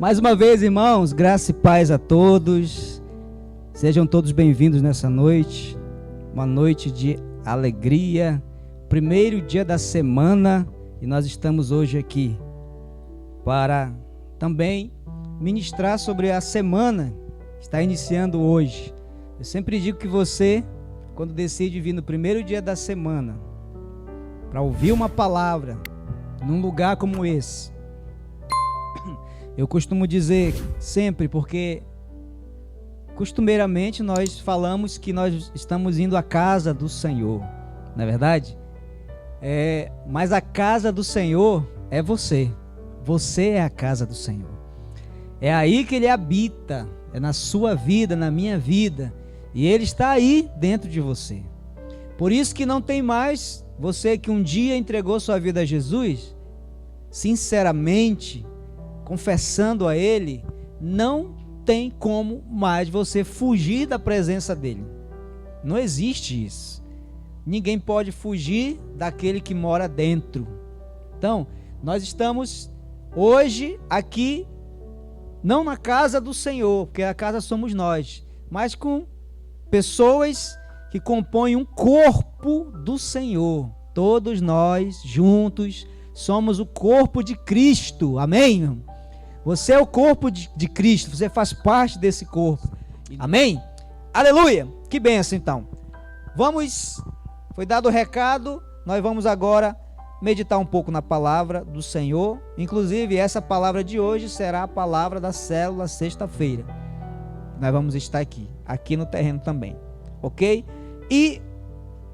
Mais uma vez, irmãos, graça e paz a todos. Sejam todos bem-vindos nessa noite. Uma noite de alegria. Primeiro dia da semana. E nós estamos hoje aqui para também ministrar sobre a semana que está iniciando hoje. Eu sempre digo que você, quando decide vir no primeiro dia da semana para ouvir uma palavra num lugar como esse, eu costumo dizer sempre, porque costumeiramente nós falamos que nós estamos indo à casa do Senhor, não é verdade? Mas a casa do Senhor é você. Você é a casa do Senhor. É aí que Ele habita, é na sua vida, na minha vida, e Ele está aí dentro de você. Por isso que não tem mais, você que um dia entregou sua vida a Jesus, sinceramente, confessando a Ele, não tem como mais você fugir da presença dEle. Não existe isso. Ninguém pode fugir daquele que mora dentro. Então, nós estamos hoje aqui, não na casa do Senhor, porque a casa somos nós, mas com pessoas que compõem um corpo do Senhor. Todos nós juntos somos o corpo de Cristo. Amém? Você é o corpo de Cristo, você faz parte desse corpo. Amém? Aleluia! Que bênção então. Foi dado o recado, nós vamos agora meditar um pouco na palavra do Senhor. Inclusive, essa palavra de hoje será a palavra da célula sexta-feira. Nós vamos estar aqui no terreno também, ok? E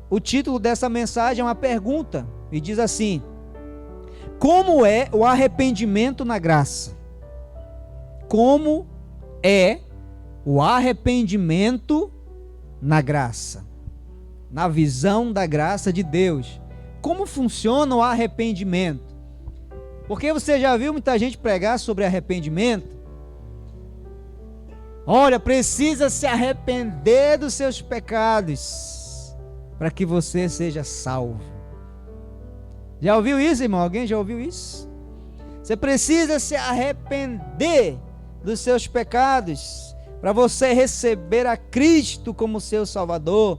o título dessa mensagem é uma pergunta, e diz assim: como é o arrependimento na graça? Como é o arrependimento na graça? Na visão da graça de Deus. Como funciona o arrependimento? Porque você já viu muita gente pregar sobre arrependimento? Olha, precisa se arrepender dos seus pecados para que você seja salvo. Já ouviu isso, irmão? Alguém já ouviu isso? Você precisa se arrepender dos seus pecados para você receber a Cristo como seu Salvador.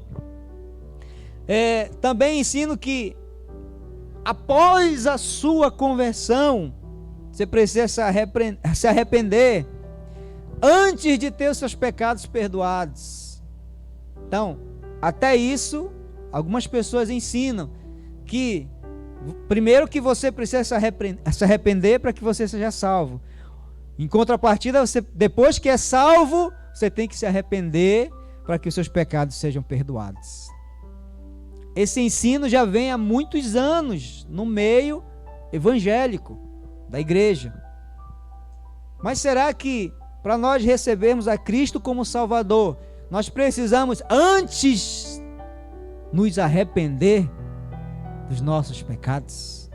Também ensino que após a sua conversão, você precisa se arrepender antes de ter os seus pecados perdoados. Então, até isso, algumas pessoas ensinam que primeiro que você precisa se arrepender para que você seja salvo. Em contrapartida, depois que é salvo, você tem que se arrepender para que os seus pecados sejam perdoados. Esse ensino já vem há muitos anos no meio evangélico da igreja. Mas será que para nós recebermos a Cristo como Salvador, nós precisamos antes nos arrepender dos nossos pecados?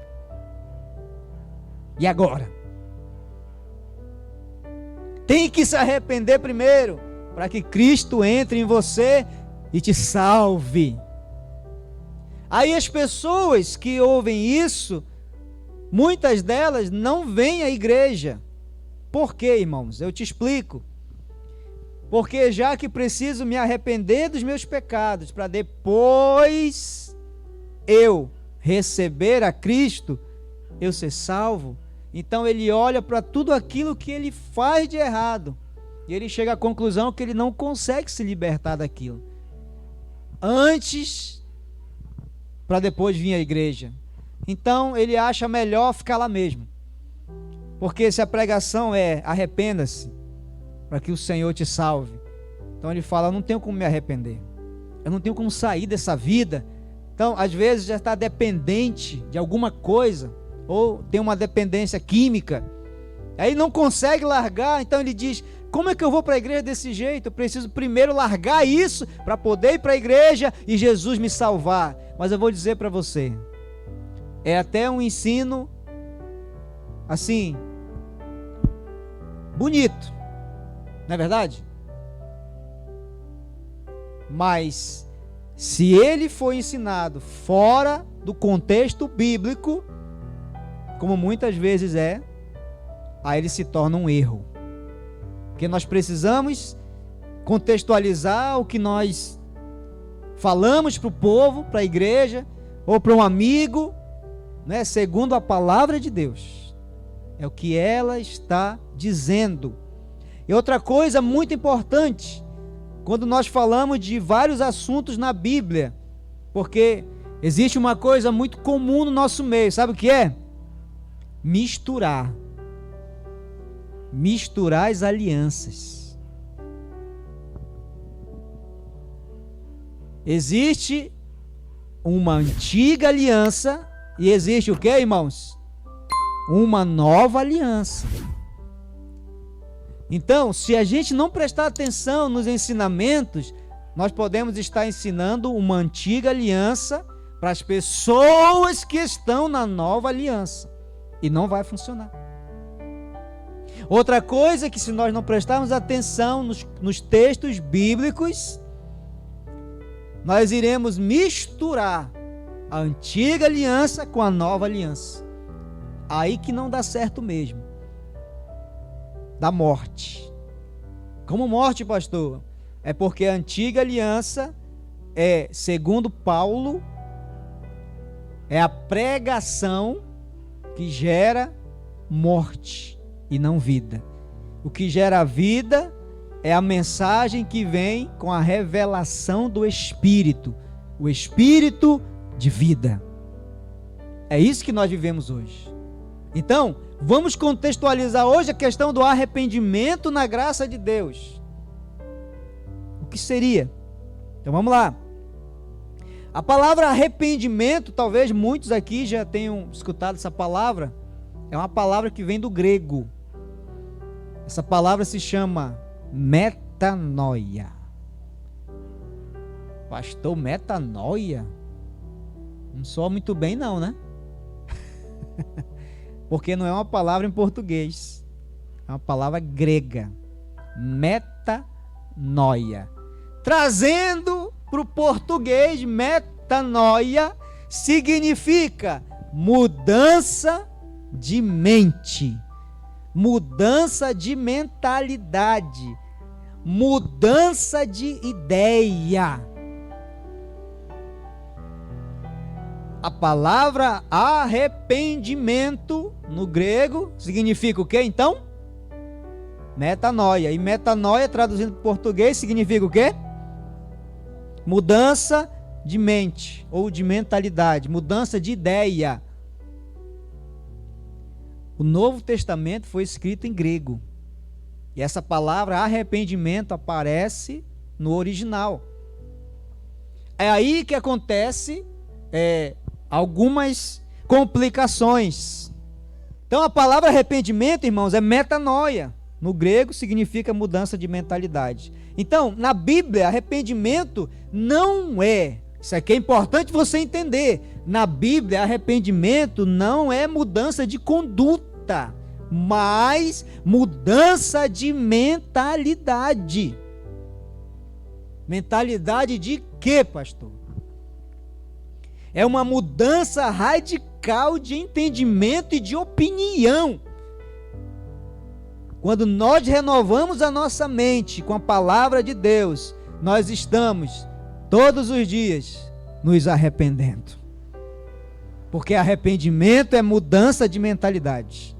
E agora? Tem que se arrepender primeiro, para que Cristo entre em você e te salve. Aí as pessoas que ouvem isso, muitas delas não vêm à igreja. Por quê, irmãos? Eu te explico. Porque já que preciso me arrepender dos meus pecados, para depois eu receber a Cristo, eu ser salvo, então ele olha para tudo aquilo que ele faz de errado, e ele chega à conclusão que ele não consegue se libertar daquilo, antes, para depois vir à igreja. Então ele acha melhor ficar lá mesmo, porque se a pregação é arrependa-se, para que o Senhor te salve, então ele fala: eu não tenho como me arrepender, eu não tenho como sair dessa vida. Então às vezes já está dependente de alguma coisa, ou tem uma dependência química, aí não consegue largar. Então ele diz: como é que eu vou para a igreja desse jeito? Eu preciso primeiro largar isso para poder ir para a igreja e Jesus me salvar. Mas eu vou dizer para você, é até um ensino assim bonito, não é verdade? Mas se ele foi ensinado fora do contexto bíblico, como muitas vezes aí ele se torna um erro. Porque nós precisamos contextualizar o que nós falamos para o povo, para a igreja, ou para um amigo, né, segundo a palavra de Deus. É o que ela está dizendo. E outra coisa muito importante, quando nós falamos de vários assuntos na Bíblia, porque existe uma coisa muito comum no nosso meio, sabe o que é? Misturar as alianças. Existe uma antiga aliança e existe o que, irmãos? Uma nova aliança. Então, se a gente não prestar atenção nos ensinamentos, nós podemos estar ensinando uma antiga aliança para as pessoas que estão na nova aliança, e não vai funcionar. Outra coisa é que, se nós não prestarmos atenção nos textos bíblicos, nós iremos misturar a antiga aliança com a nova aliança. Aí que não dá certo mesmo. Da morte. Como morte, pastor? É porque a antiga aliança é, segundo Paulo, é a pregação que gera morte e não vida. O que gera vida é a mensagem que vem com a revelação do Espírito, o Espírito de vida. É isso que nós vivemos hoje. Então, vamos contextualizar hoje a questão do arrependimento na graça de Deus. O que seria? Então vamos lá. A palavra arrependimento, talvez muitos aqui já tenham escutado essa palavra, é uma palavra que vem do grego. Essa palavra se chama metanoia. Pastor, metanoia? Não soa muito bem não, né? Porque não é uma palavra em português, é uma palavra grega. Metanoia. Trazendo para o português, metanoia significa mudança de mente, mudança de mentalidade, mudança de ideia. A palavra arrependimento no grego significa o que então? Metanoia. E metanoia, traduzindo para o português, significa o quê? Mudança de mente ou de mentalidade, mudança de ideia. O Novo Testamento foi escrito em grego. E essa palavra arrependimento aparece no original. É aí que acontece algumas complicações. Então a palavra arrependimento, irmãos, é metanoia. No grego significa mudança de mentalidade. Então, na Bíblia, arrependimento não é, isso aqui é importante você entender, na Bíblia, arrependimento não é mudança de conduta, mas mudança de mentalidade. Mentalidade de quê, pastor? É uma mudança radical de entendimento e de opinião. Quando nós renovamos a nossa mente com a palavra de Deus, nós estamos todos os dias nos arrependendo. Porque arrependimento é mudança de mentalidade.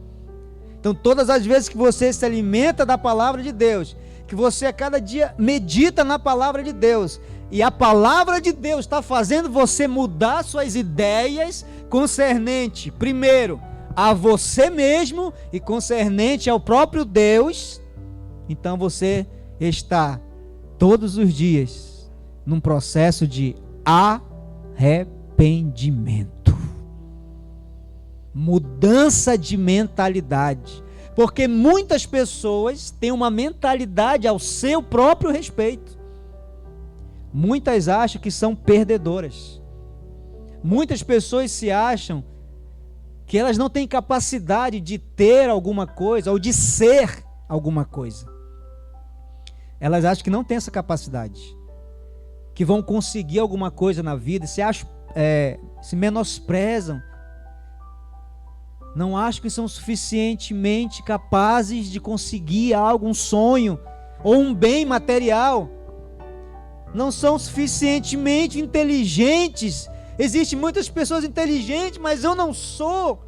Então, todas as vezes que você se alimenta da palavra de Deus, que você a cada dia medita na palavra de Deus, e a palavra de Deus está fazendo você mudar suas ideias concernente, primeiro, a você mesmo e concernente ao próprio Deus, então você está todos os dias num processo de arrependimento, mudança de mentalidade, porque muitas pessoas têm uma mentalidade ao seu próprio respeito. Muitas acham que são perdedoras. Muitas pessoas se acham que elas não têm capacidade de ter alguma coisa ou de ser alguma coisa. Elas acham que não têm essa capacidade, que vão conseguir alguma coisa na vida, se menosprezam. não acham que são suficientemente capazes de conseguir algo, um sonho ou um bem material, não são suficientemente inteligentes. Existem muitas pessoas inteligentes, mas eu não sou.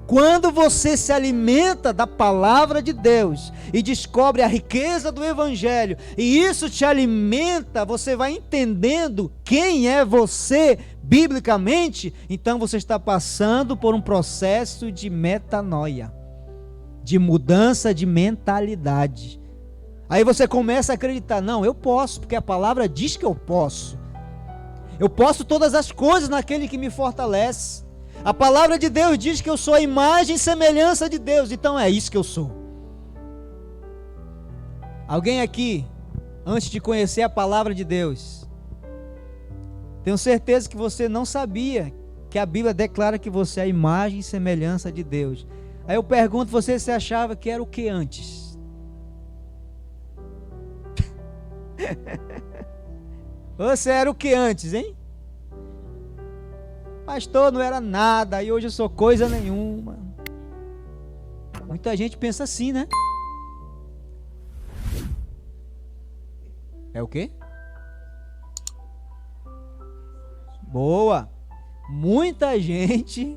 Quando você se alimenta da palavra de Deus e descobre a riqueza do Evangelho, e isso te alimenta, você vai entendendo quem é você biblicamente, então você está passando por um processo de metanoia, de mudança de mentalidade. Aí você começa a acreditar, não, eu posso, porque a palavra diz que eu posso. Eu posso todas as coisas naquele que me fortalece. A palavra de Deus diz que eu sou a imagem e semelhança de Deus, então é isso que eu sou. Alguém aqui, antes de conhecer a palavra de Deus, tenho certeza que você não sabia que a Bíblia declara que você é a imagem e semelhança de Deus. Aí eu pergunto, você achava que era o que antes? Você era o que antes, hein? Pastor, não era nada, e hoje eu sou coisa nenhuma. Muita gente pensa assim, né? É o quê? Boa! Muita gente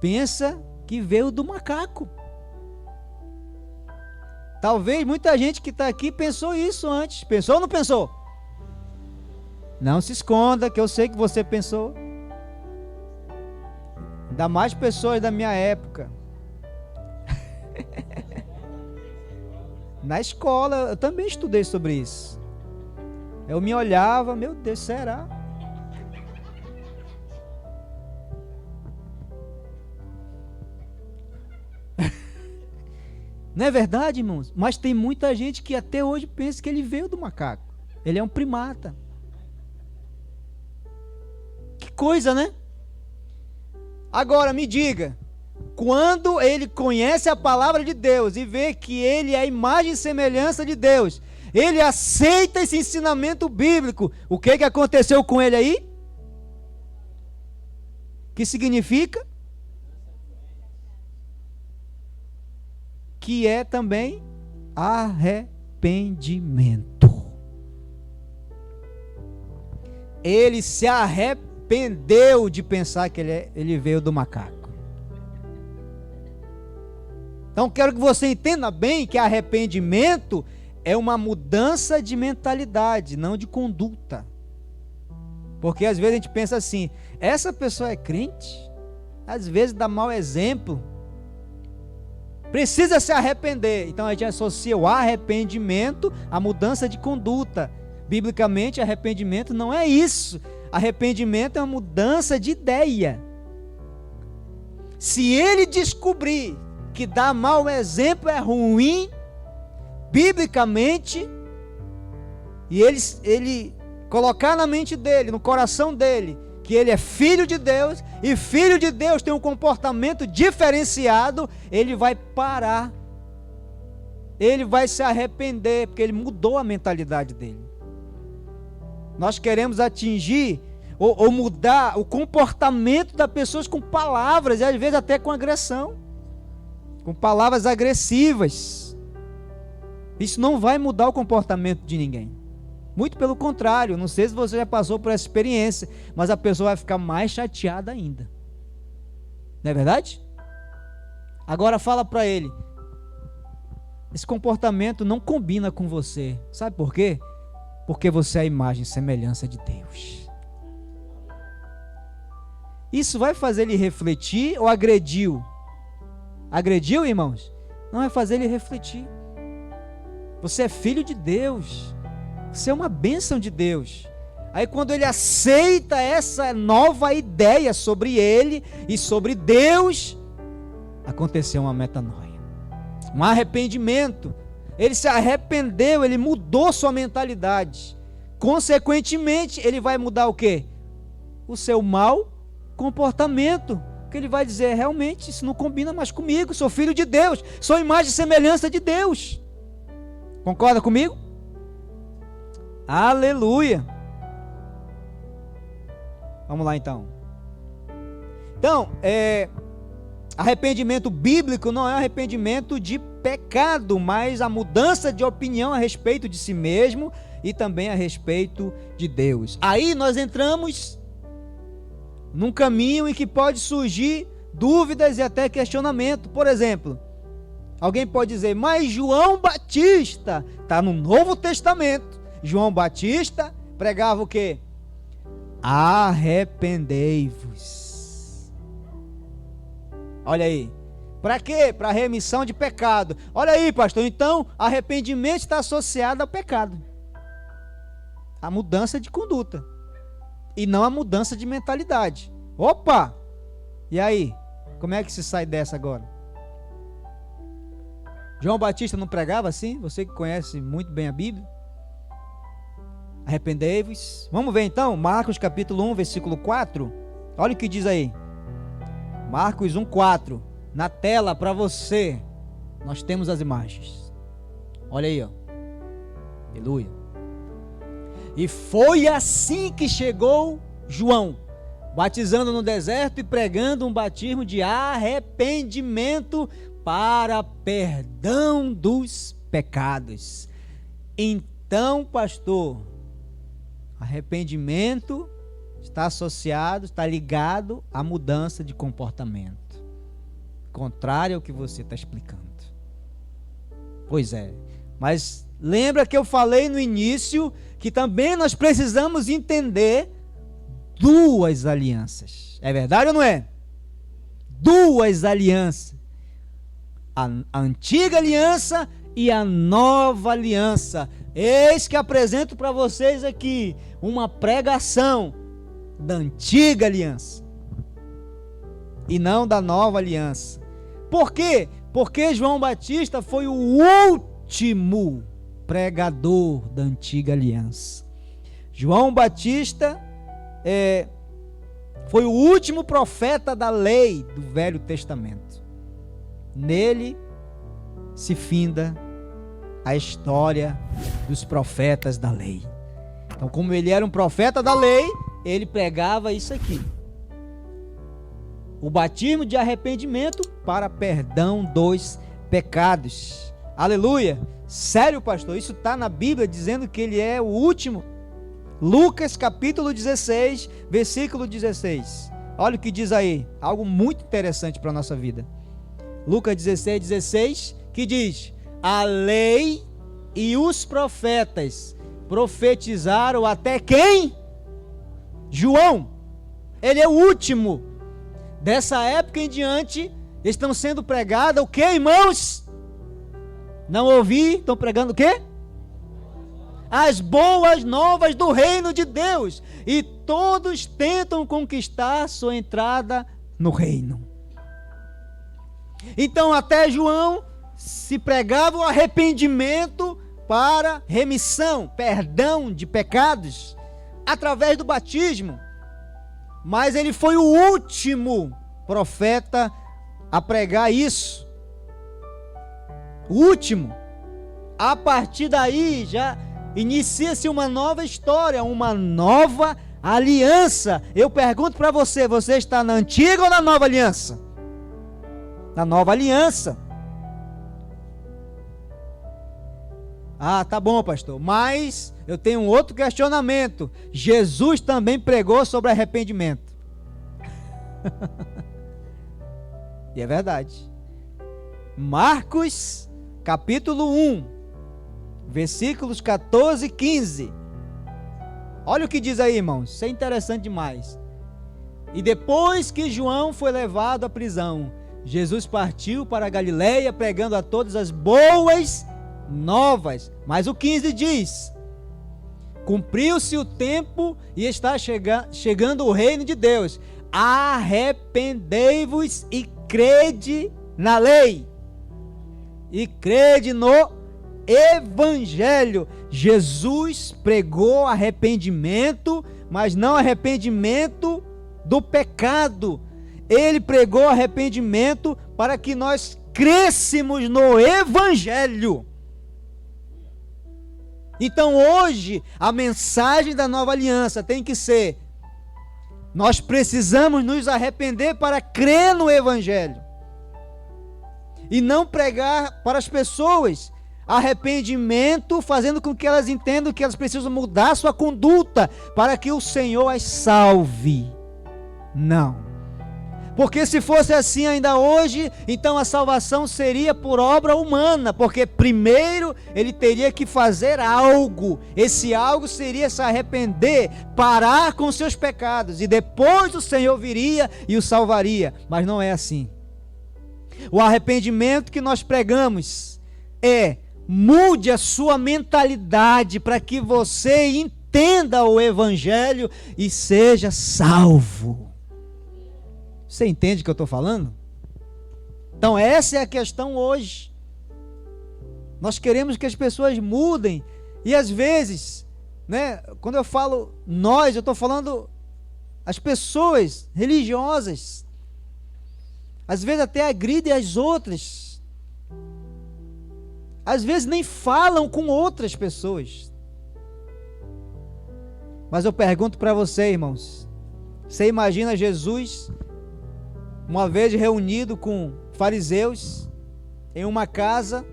pensa que veio do macaco. Talvez muita gente que está aqui pensou isso antes. Pensou ou não pensou? Não se esconda, que eu sei que você pensou. Ainda mais pessoas da minha época. Na escola, eu também estudei sobre isso. Eu me olhava, meu Deus, será? Não é verdade, irmãos? Mas tem muita gente que até hoje pensa que ele veio do macaco. Ele é um primata. Que coisa, né? Agora me diga, quando ele conhece a palavra de Deus e vê que ele é a imagem e semelhança de Deus, ele aceita esse ensinamento bíblico, o que aconteceu com ele aí? Que significa? Que é também arrependimento. Ele se arrependeu de pensar que ele veio do macaco. Então quero que você entenda bem que arrependimento é uma mudança de mentalidade, não de conduta. Porque às vezes a gente pensa assim, essa pessoa é crente, às vezes dá mau exemplo, precisa se arrepender. Então a gente associa o arrependimento à mudança de conduta. Biblicamente, arrependimento não é isso. Arrependimento é uma mudança de ideia. Se ele descobrir que dar mau exemplo é ruim, biblicamente, e ele colocar na mente dele, no coração dele, que ele é filho de Deus, e filho de Deus tem um comportamento diferenciado, ele vai parar, ele vai se arrepender, porque ele mudou a mentalidade dele. Nós queremos atingir ou mudar o comportamento das pessoas com palavras, e às vezes até com agressão, com palavras agressivas. Isso não vai mudar o comportamento de ninguém. Muito pelo contrário, não sei se você já passou por essa experiência, mas a pessoa vai ficar mais chateada ainda. Não é verdade? Agora fala para ele, esse comportamento não combina com você. Sabe por quê? Porque você é a imagem e semelhança de Deus. Isso vai fazer ele refletir ou agrediu? Agrediu, irmãos? Não, vai fazer ele refletir. Você é filho de Deus. Você é uma bênção de Deus. Aí quando ele aceita essa nova ideia sobre ele e sobre Deus, aconteceu uma metanoia, um arrependimento. Ele se arrependeu, ele mudou sua mentalidade. Consequentemente, ele vai mudar o quê? O seu mau comportamento. Que ele vai dizer, realmente, isso não combina mais comigo, sou filho de Deus, sou imagem e semelhança de Deus. Concorda comigo? Aleluia. Vamos lá então. Então, arrependimento bíblico não é arrependimento de pecado, mas a mudança de opinião a respeito de si mesmo e também a respeito de Deus. Aí nós entramos num caminho em que pode surgir dúvidas e até questionamento. Por exemplo, alguém pode dizer, mas João Batista está no Novo Testamento. João Batista pregava o quê? Arrependei-vos. Olha aí. Para quê? Para remissão de pecado. Olha aí, pastor. Então, arrependimento está associado ao pecado. A mudança de conduta. E não a mudança de mentalidade. Opa! E aí? Como é que se sai dessa agora? João Batista não pregava assim? Você que conhece muito bem a Bíblia. Arrependei-vos. Vamos ver então, Marcos capítulo 1, versículo 4. Olha o que diz aí. Marcos 1, 4. Na tela para você, nós temos as imagens. Olha aí, ó. Aleluia. E foi assim que chegou João, batizando no deserto e pregando um batismo de arrependimento para perdão dos pecados. Então, pastor, arrependimento está associado, está ligado à mudança de comportamento. Contrário ao que você está explicando. Pois é. Mas lembra que eu falei no início que também nós precisamos entender duas alianças. É verdade ou não é? Duas alianças. A antiga aliança e a nova aliança. Eis que apresento para vocês aqui uma pregação da antiga aliança e não da nova aliança. Por quê? Porque João Batista foi o último pregador da antiga aliança. João Batista foi o último profeta da lei do Velho Testamento. Nele se finda a história dos profetas da lei. Então, como ele era um profeta da lei, ele pregava isso aqui: o batismo de arrependimento para perdão dos pecados. Aleluia! Sério, pastor? Isso está na Bíblia dizendo que ele é o último. Lucas capítulo 16, versículo 16. Olha o que diz aí, algo muito interessante para a nossa vida. Lucas 16, 16, que diz: a lei e os profetas profetizaram até quem? João. Ele é o último. Dessa época em diante, estão sendo pregadas o que, irmãos? Não ouvi, estão pregando o quê? As boas novas do reino de Deus. E todos tentam conquistar sua entrada no reino. Então até João se pregava o arrependimento para remissão, perdão de pecados, através do batismo. Mas ele foi o último profeta a pregar isso. O último. A partir daí já inicia-se uma nova história, uma nova aliança. Eu pergunto para você, você está na antiga ou na nova aliança? Na nova aliança. Ah, tá bom, pastor, mas eu tenho um outro questionamento. Jesus também pregou sobre arrependimento. E é verdade. Marcos capítulo 1, versículos 14 e 15. Olha o que diz aí, irmãos. Isso é interessante demais. E depois que João foi levado à prisão, Jesus partiu para a Galileia, pregando a todas as boas novas. Mas o 15 diz: cumpriu-se o tempo e está chegando o reino de Deus. Arrependei-vos e crede na lei. E crede no Evangelho. Jesus pregou arrependimento, mas não arrependimento do pecado. Ele pregou arrependimento para que nós crescemos no Evangelho. Então hoje a mensagem da nova aliança tem que ser: Nós precisamos nos arrepender para crer no Evangelho. E não pregar para as pessoas arrependimento, fazendo com que elas entendam que elas precisam mudar sua conduta para que o Senhor as salve. Não. Porque se fosse assim ainda hoje, então a salvação seria por obra humana, porque primeiro ele teria que fazer algo. Esse algo seria se arrepender, parar com seus pecados, e depois o Senhor viria e o salvaria. Mas não é assim. O arrependimento que nós pregamos é: mude a sua mentalidade para que você entenda o Evangelho e seja salvo. Você entende o que eu estou falando? Então essa é a questão hoje. Nós queremos que as pessoas mudem, e às vezes, né, quando eu falo nós, eu estou falando as pessoas religiosas, às vezes até agridem as outras, às vezes nem falam com outras pessoas. Mas eu pergunto para você, irmãos, você imagina Jesus uma vez reunido com fariseus em uma casa,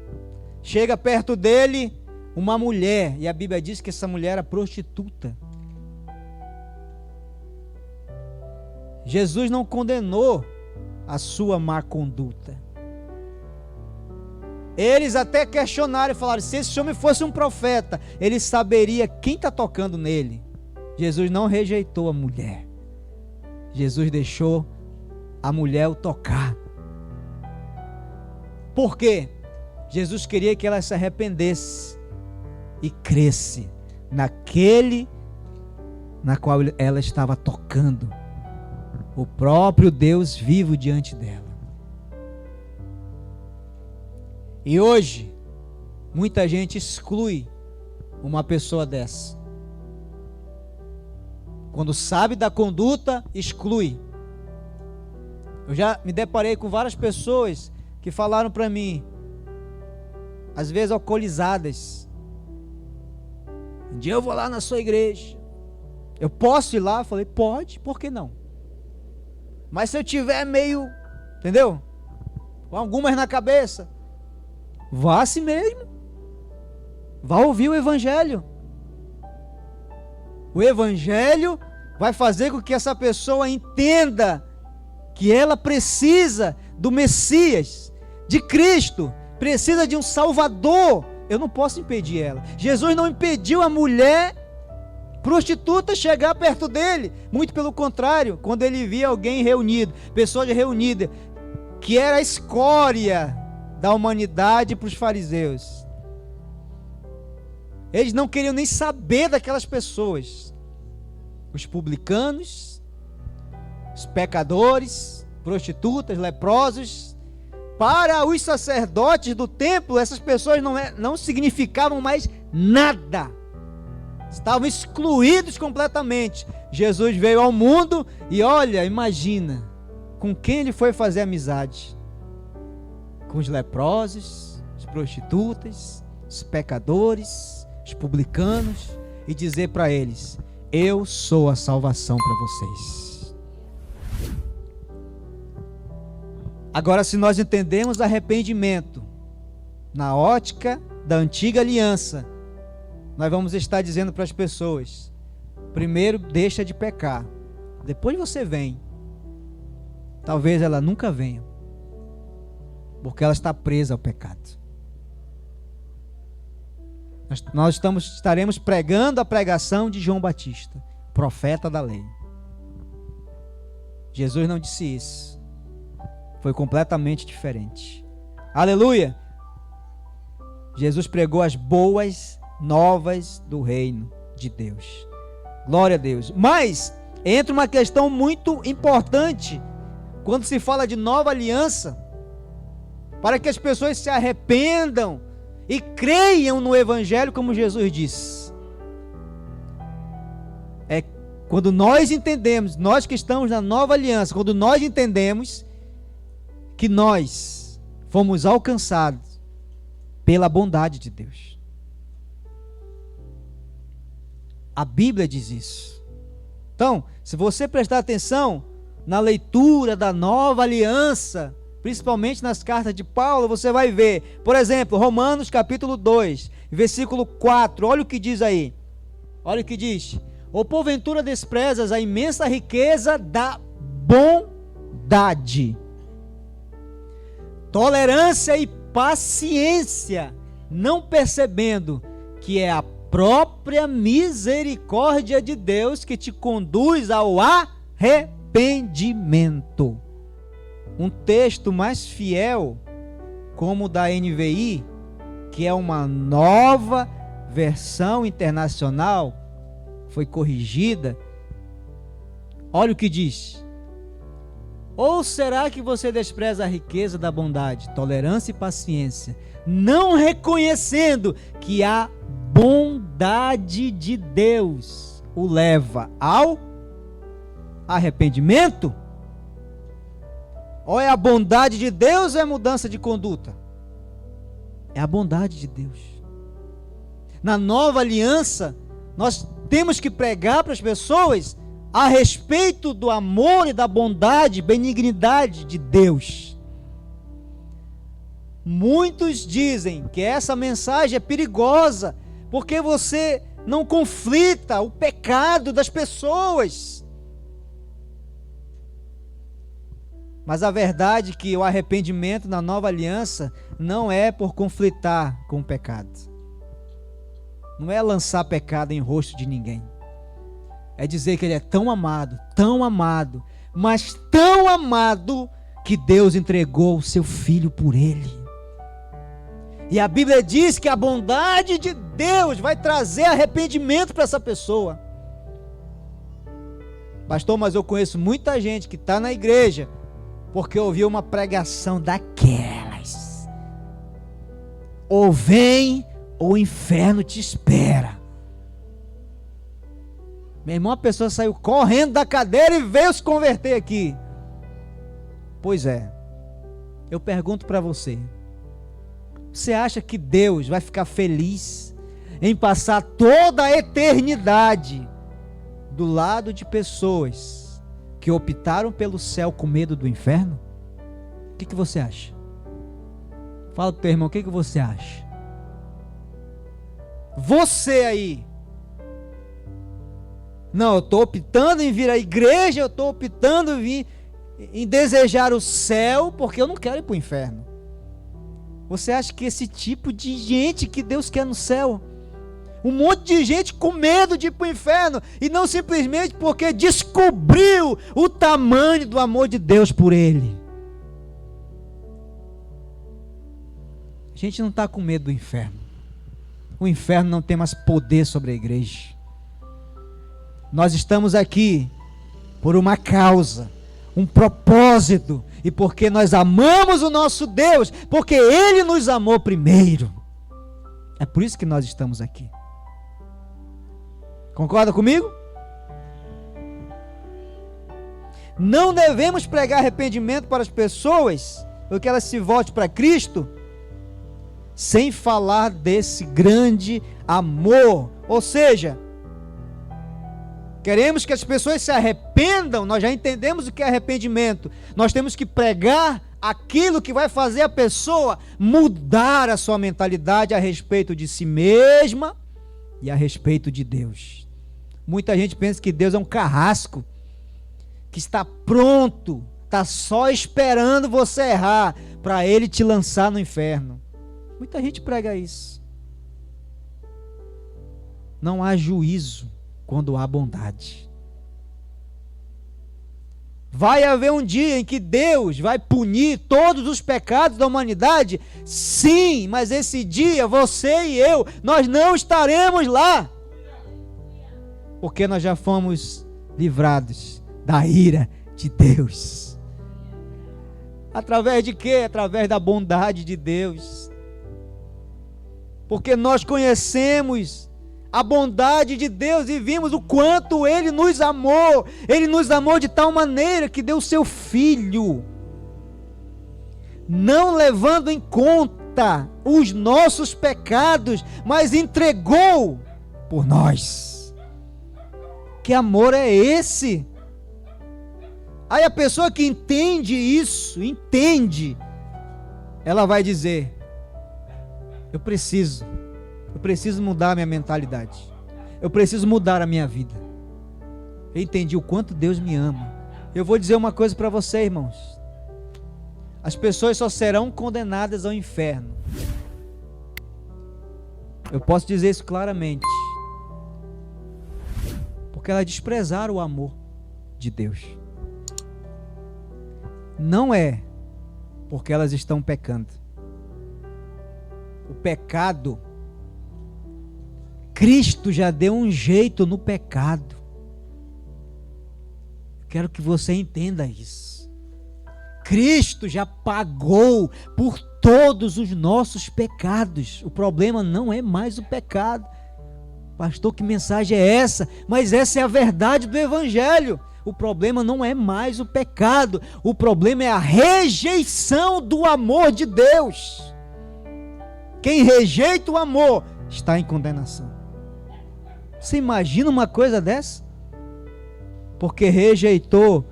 chega perto dele uma mulher, e a Bíblia diz que essa mulher era prostituta. Jesus não condenou a sua má conduta. Eles até questionaram e falaram: se esse homem fosse um profeta, ele saberia quem está tocando nele. Jesus não rejeitou a mulher. Jesus deixou a mulher o tocar. Por quê? Jesus queria que ela se arrependesse e cresce naquele na qual ela estava tocando, o próprio Deus vivo diante dela. E hoje muita gente exclui uma pessoa dessa. Quando sabe da conduta, exclui. Eu já me deparei com várias pessoas que falaram para mim, às vezes alcoolizadas: um dia eu vou lá na sua igreja, eu posso ir lá? Eu falei: pode, por que não? Mas se eu tiver meio, entendeu? Com algumas na cabeça, vá assim mesmo, vá ouvir o Evangelho. O Evangelho vai fazer com que essa pessoa entenda que ela precisa do Messias, de Cristo, precisa de um Salvador. Eu não posso impedir ela. Jesus não impediu a mulher prostituta chegar perto dele, muito pelo contrário. Quando ele via alguém reunido, pessoas reunidas, que era a escória da humanidade para os fariseus, eles não queriam nem saber daquelas pessoas. Os publicanos, os pecadores, prostitutas, leprosos. Para os sacerdotes do templo, essas pessoas não significavam mais nada. Estavam excluídos completamente. Jesus veio ao mundo e olha, imagina com quem ele foi fazer amizade: com os leprosos, as prostitutas, os pecadores, os publicanos, e dizer para eles: eu sou a salvação para vocês. Agora, se nós entendemos arrependimento na ótica da antiga aliança, nós vamos estar dizendo para as pessoas: primeiro deixa de pecar, depois você vem. Talvez ela nunca venha, porque ela está presa ao pecado. Nós estaremos pregando a pregação de João Batista, profeta da lei. Jesus não disse isso. Foi completamente diferente. Aleluia! Jesus pregou as boas novas do reino de Deus. Glória a Deus. Mas entra uma questão muito importante quando se fala de nova aliança, para que as pessoas se arrependam e creiam no Evangelho, como Jesus disse. É quando nós entendemos, nós que estamos na nova aliança, quando nós entendemos que nós fomos alcançados pela bondade de Deus. A Bíblia diz isso. Então, se você prestar atenção na leitura da Nova Aliança, principalmente nas cartas de Paulo, você vai ver, por exemplo, Romanos capítulo 2, versículo 4, olha o que diz aí. Olha o que diz: ou porventura desprezas a imensa riqueza da bondade, tolerância e paciência, não percebendo que é a própria misericórdia de Deus que te conduz ao arrependimento. Um texto mais fiel, como o da NVI, que é uma nova versão internacional, foi corrigida. Olha o que diz: ou será que você despreza a riqueza da bondade, tolerância e paciência, não reconhecendo que a bondade de Deus o leva ao arrependimento? Ou é a bondade de Deus ou é mudança de conduta? É a bondade de Deus. Na nova aliança, nós temos que pregar para as pessoas a respeito do amor e da bondade, benignidade de Deus. Muitos dizem que essa mensagem é perigosa, porque você não conflita o pecado das pessoas. Mas a verdade é que o arrependimento na nova aliança não é por conflitar com o pecado. Não é lançar pecado em rosto de ninguém. É dizer que ele é tão amado, mas tão amado, que Deus entregou o seu Filho por ele. E a Bíblia diz que a bondade de Deus vai trazer arrependimento para essa pessoa. Pastor, mas eu conheço muita gente que está na igreja porque ouviu uma pregação daquelas: ou vem ou o inferno te espera. Meu irmão, a pessoa saiu correndo da cadeira e veio se converter aqui. Pois é, eu pergunto para você: você acha que Deus vai ficar feliz em passar toda a eternidade do lado de pessoas que optaram pelo céu com medo do inferno? O que você acha? Fala pro teu irmão, o que você acha? Você aí: não, eu estou optando em vir à igreja, eu estou optando em desejar o céu, porque eu não quero ir para o inferno. Você acha que esse tipo de gente que Deus quer no céu? Um monte de gente com medo de ir para o inferno, e não simplesmente porque descobriu o tamanho do amor de Deus por ele. A gente não está com medo do inferno. O inferno não tem mais poder sobre a igreja. Nós estamos aqui por uma causa, um propósito, e porque nós amamos o nosso Deus, porque Ele nos amou primeiro. É por isso que nós estamos aqui. Concorda comigo? Não devemos pregar arrependimento para as pessoas, ou que elas se voltem para Cristo, sem falar desse grande amor. Ou seja, queremos que as pessoas se arrependam. Nós já entendemos o que é arrependimento. Nós temos que pregar aquilo que vai fazer a pessoa mudar a sua mentalidade a respeito de si mesma e a respeito de Deus. Muita gente pensa que Deus é um carrasco, que está pronto, está só esperando você errar para Ele te lançar no inferno. Muita gente prega isso. Não há juízo quando há bondade. Vai haver um dia em que Deus vai punir todos os pecados da humanidade? Sim, mas esse dia, você e eu, nós não estaremos lá, porque nós já fomos livrados da ira de Deus. Através de quê? Através da bondade de Deus. Porque nós conhecemos a bondade de Deus e vimos o quanto Ele nos amou. Ele nos amou de tal maneira que deu o seu Filho, não levando em conta os nossos pecados, mas entregou por nós. Que amor é esse? Aí a pessoa que entende isso, ela vai dizer: eu preciso mudar a minha mentalidade. Eu preciso mudar a minha vida. Eu entendi o quanto Deus me ama. Eu vou dizer uma coisa para você, irmãos. As pessoas só serão condenadas ao inferno. Eu posso dizer isso claramente. Porque elas desprezaram o amor de Deus. Não é porque elas estão pecando. O pecado, Cristo já deu um jeito no pecado. Eu quero que você entenda isso. Cristo já pagou por todos os nossos pecados. O problema não é mais o pecado. Pastor, que mensagem é essa? Mas essa é a verdade do Evangelho. O problema não é mais o pecado. O problema é a rejeição do amor de Deus. Quem rejeita o amor está em condenação. Você imagina uma coisa dessa? Porque rejeitou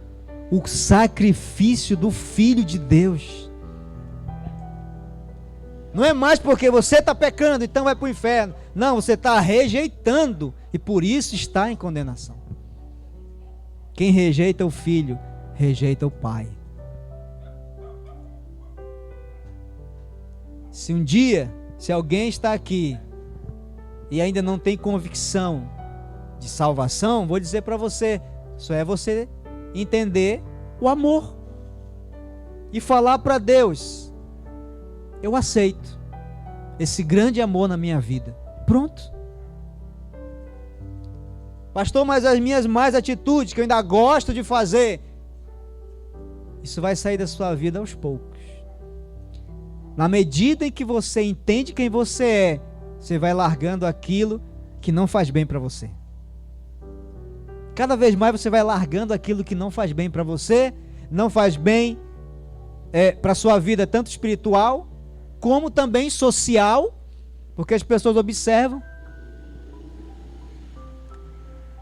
o sacrifício do Filho de Deus. Não é mais porque você está pecando, então vai para o inferno. Não, você está rejeitando e por isso está em condenação. Quem rejeita o Filho, rejeita o Pai. Se alguém está aqui e ainda não tem convicção de salvação, vou dizer para você, só é você entender o amor e falar para Deus: eu aceito esse grande amor na minha vida. Pronto. Pastor, mas as minhas más atitudes que eu ainda gosto de fazer, isso vai sair da sua vida aos poucos. Na medida em que você entende quem você é, você vai largando aquilo que não faz bem para você. Cada vez mais você vai largando aquilo que não faz bem para você, não faz bem para a sua vida, tanto espiritual, como também social, porque as pessoas observam.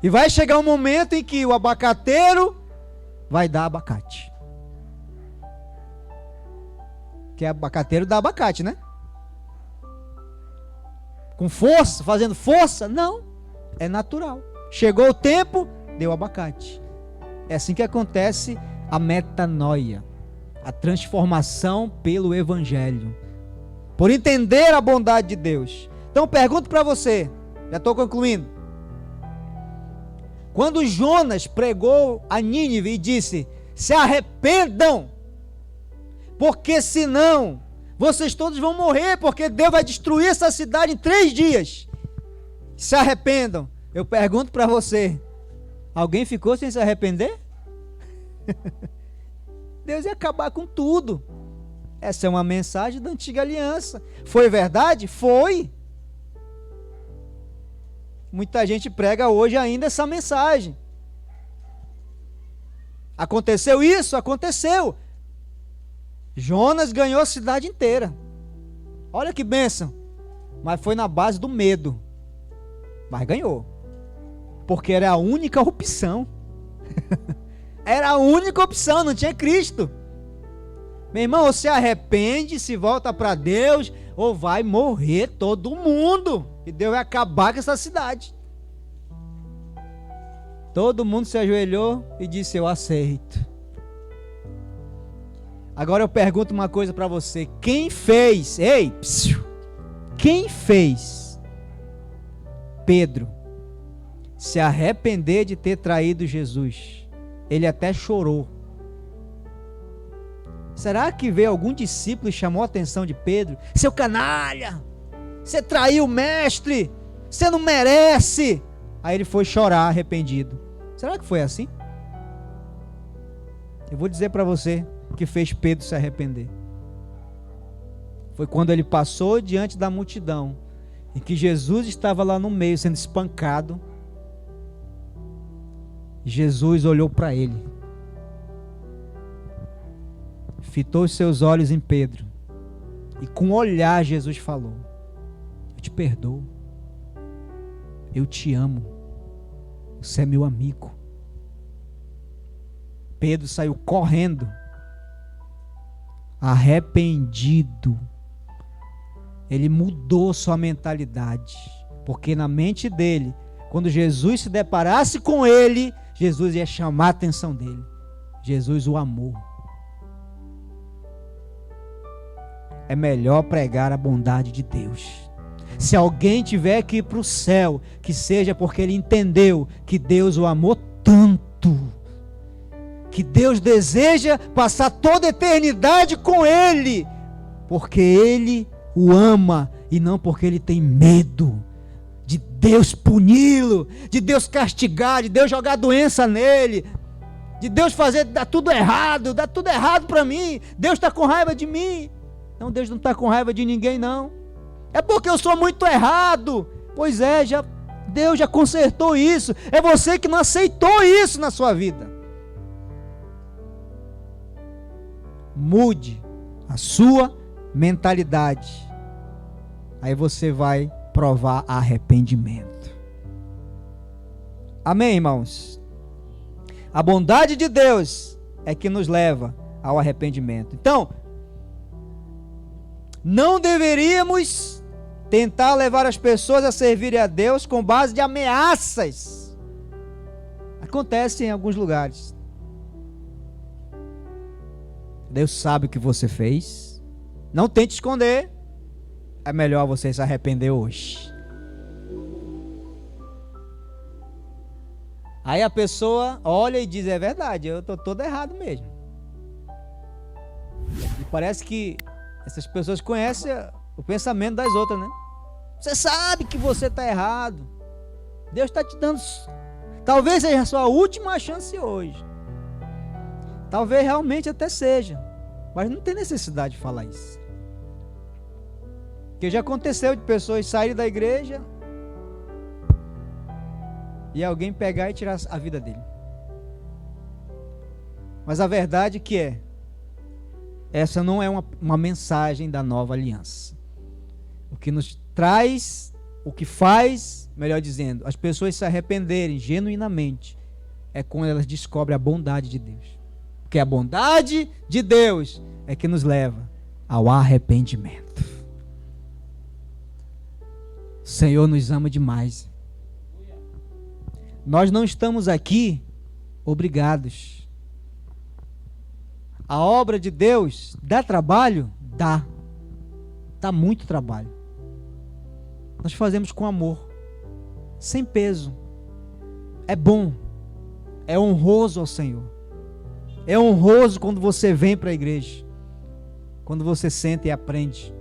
E vai chegar um momento em que o abacateiro vai dar abacate. Que é abacateiro dá abacate, né? Com força, fazendo força? Não, é natural. Chegou o tempo, deu abacate. É assim que acontece a metanoia, a transformação pelo Evangelho, por entender a bondade de Deus. Então pergunto para você, já estou concluindo. Quando Jonas pregou a Nínive e disse: se arrependam, porque senão vocês todos vão morrer, porque Deus vai destruir essa cidade em 3 dias. Se arrependam. Eu pergunto para você, alguém ficou sem se arrepender? Deus ia acabar com tudo. Essa é uma mensagem da antiga aliança. Foi verdade? Foi. Muita gente prega hoje ainda essa mensagem. Aconteceu isso? Aconteceu. Jonas ganhou a cidade inteira. Olha que bênção. Mas foi na base do medo. Mas ganhou. Porque era a única opção. Era a única opção, não tinha Cristo. Meu irmão, ou se arrepende, se volta para Deus, ou vai morrer todo mundo. E Deus vai acabar com essa cidade. Todo mundo se ajoelhou e disse: eu aceito. Agora eu pergunto uma coisa para você. Quem fez? Quem fez Pedro se arrepender de ter traído Jesus? Ele até chorou. Será que veio algum discípulo e chamou a atenção de Pedro? Seu canalha, você traiu o mestre, você não merece. Aí ele foi chorar arrependido. Será que foi assim? Eu vou dizer para você o que fez Pedro se arrepender. Foi quando ele passou diante da multidão, em que Jesus estava lá no meio sendo espancado. Jesus olhou para ele, fitou os seus olhos em Pedro, e com um olhar Jesus falou: eu te perdoo, eu te amo, Você é meu amigo. Pedro saiu correndo, arrependido. Ele mudou sua mentalidade, porque na mente dele, quando Jesus se deparasse com ele, Jesus ia chamar a atenção dele. Jesus o amou. É melhor pregar a bondade de Deus. Se alguém tiver que ir para o céu, que seja porque ele entendeu que Deus o amou tanto, que Deus deseja passar toda a eternidade com ele, porque ele o ama e não porque ele tem medo de Deus puni-lo, de Deus castigar, de Deus jogar doença nele, de Deus fazer dá tudo errado para mim, Deus está com raiva de mim. Não, Deus não está com raiva de ninguém, não. É porque eu sou muito errado. Pois é, Deus já consertou isso. É você que não aceitou isso na sua vida. Mude a sua mentalidade. Aí você vai provar arrependimento. Amém, irmãos? A bondade de Deus é que nos leva ao arrependimento. Então, não deveríamos tentar levar as pessoas a servirem a Deus com base de ameaças. Acontece em alguns lugares. Deus sabe o que você fez. Não tente esconder. É melhor você se arrepender hoje. Aí a pessoa olha e diz: é verdade, eu estou todo errado mesmo. E parece que essas pessoas conhecem o pensamento das outras, né? Você sabe que você está errado. Deus está te dando, talvez seja a sua última chance hoje. Talvez realmente até seja, mas não tem necessidade de falar isso. Porque já aconteceu de pessoas saírem da igreja e alguém pegar e tirar a vida dele. Mas a verdade que essa não é uma mensagem da nova aliança. O que nos traz, o que faz, melhor dizendo, as pessoas se arrependerem genuinamente, é quando elas descobrem a bondade de Deus. Porque a bondade de Deus é que nos leva ao arrependimento. O Senhor nos ama demais. Nós não estamos aqui obrigados. A obra de Deus dá trabalho? Dá. Dá muito trabalho. Nós fazemos com amor, sem peso. É bom. É honroso ao Senhor. É honroso quando você vem para a igreja. Quando você senta e aprende.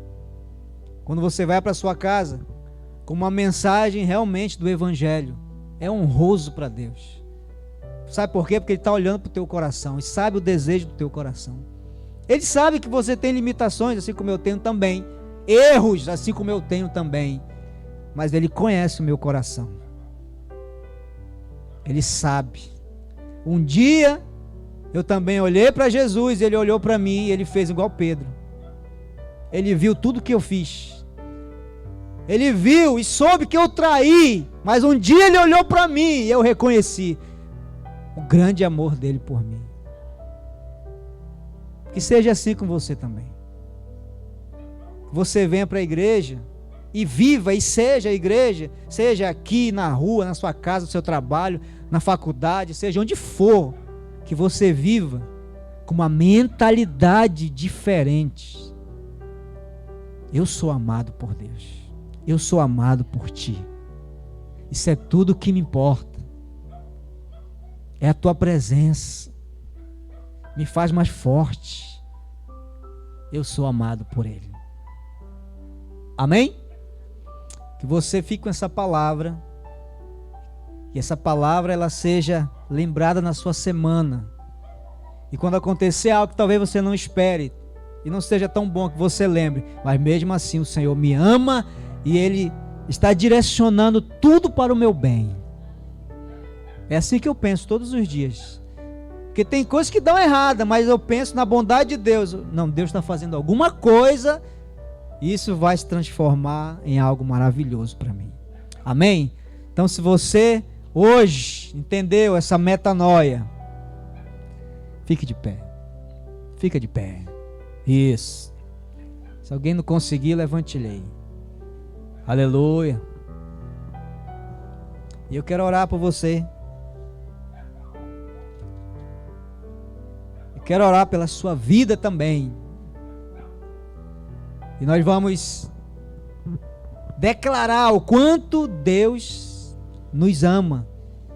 Quando você vai para a sua casa com uma mensagem realmente do Evangelho. É honroso para Deus. Sabe por quê? Porque Ele está olhando para o teu coração e sabe o desejo do teu coração. Ele sabe que você tem limitações, assim como eu tenho também. Erros, assim como eu tenho também. Mas Ele conhece o meu coração. Ele sabe. Um dia eu também olhei para Jesus, Ele olhou para mim e Ele fez igual Pedro. Ele viu tudo que eu fiz. Ele viu e soube que eu traí. Mas um dia Ele olhou para mim e eu reconheci o grande amor dele por mim. Que seja assim com você também. Você venha para a igreja e viva e seja a igreja, seja aqui na rua, na sua casa, no seu trabalho, na faculdade, seja onde for, que você viva com uma mentalidade diferente. Eu sou amado por Deus. Eu sou amado por ti. Isso é tudo que me importa. É a tua presença. Me faz mais forte. Eu sou amado por Ele. Amém? Que você fique com essa palavra. Que essa palavra ela seja lembrada na sua semana. E quando acontecer algo que talvez você não espere, e não seja tão bom que você lembre, mas mesmo assim o Senhor me ama e Ele está direcionando tudo para o meu bem. É assim que eu penso todos os dias. Porque tem coisas que dão errada, mas eu penso na bondade de Deus. Não, Deus está fazendo alguma coisa e isso vai se transformar em algo maravilhoso para mim. Amém? Então, se você hoje entendeu essa metanoia, fique de pé. Fica de pé. Isso. Se alguém não conseguir, levante-lhe aí. Aleluia. E eu quero orar por você. Eu quero orar pela sua vida também. E nós vamos declarar o quanto Deus nos ama.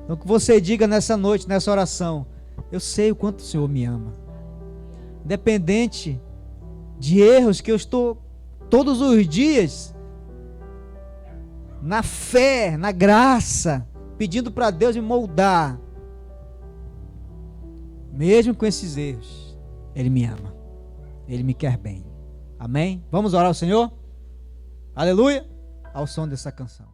Então que você diga nessa noite, nessa oração: eu sei o quanto o Senhor me ama. Independente de erros que eu estou todos os dias na fé, na graça, pedindo para Deus me moldar. Mesmo com esses erros, Ele me ama. Ele me quer bem. Amém? Vamos orar ao Senhor? Aleluia! Ao som dessa canção.